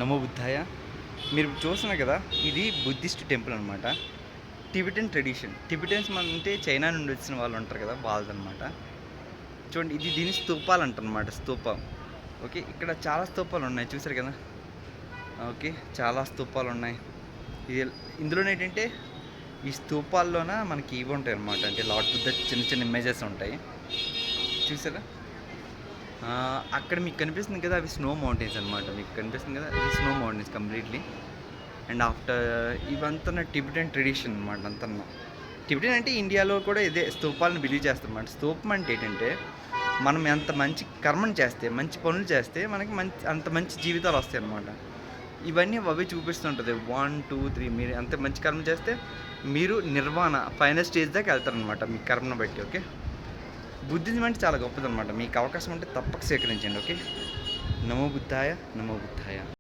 నమో బుద్ధాయ. మీరు చూస్తున్నారు కదా, ఇది బుద్ధిస్ట్ టెంపుల్ అనమాట. Tibetan tradition. టిబెటన్స్ అంటే చైనా నుండి వచ్చిన వాళ్ళు ఉంటారు కదా, వాళ్ళదనమాట. చూడండి, ఇది దీని స్తూపాలు అంటారనమాట. స్తూపం. ఓకే, ఇక్కడ చాలా స్తూపాలు ఉన్నాయి, చూసారు కదా. ఓకే, చాలా స్తూపాలు ఉన్నాయి. ఇది ఇందులో ఏంటంటే ఈ స్తూపాల్లోన మనకి ఇవి ఉంటాయి అనమాట. అంటే లార్డ్ బుద్ధ చిన్న చిన్న ఇమేజెస్ ఉంటాయి, చూసారా. అక్కడ మీకు కనిపిస్తుంది కదా, అవి స్నో మౌంటైన్స్ అనమాట. మీకు కనిపిస్తుంది కదా, ఇది snow mountains completely. And after ఇవంతా టిబెటన్ ట్రెడిషన్ అనమాట. అంతా టిబెటన్ అంటే ఇండియాలో కూడా ఇదే స్తూపాలను బిలీవ్ చేస్తారన్నమాట. స్తూపం అంటే ఏంటంటే, మనం ఎంత మంచి కర్మను చేస్తే, మంచి పనులు చేస్తే మనకి అంత మంచి జీవితాలు వస్తాయి అన్నమాట. ఇవన్నీ అవి చూపిస్తుంటుంది. 1 2 3 మీరు అంత మంచి కర్మ చేస్తే మీరు నిర్వాణ ఫైనల్ స్టేజ్ దాకా వెళ్తారనమాట, మీ కర్మను బట్టి. ఓకే, బుద్ధిజం అంటే చాలా గొప్పదనమాట. మీకు అవకాశం ఉంటే తప్పక స్వీకరించండి. ఓకే, నమో బుద్ధాయ, నమో బుద్ధాయ.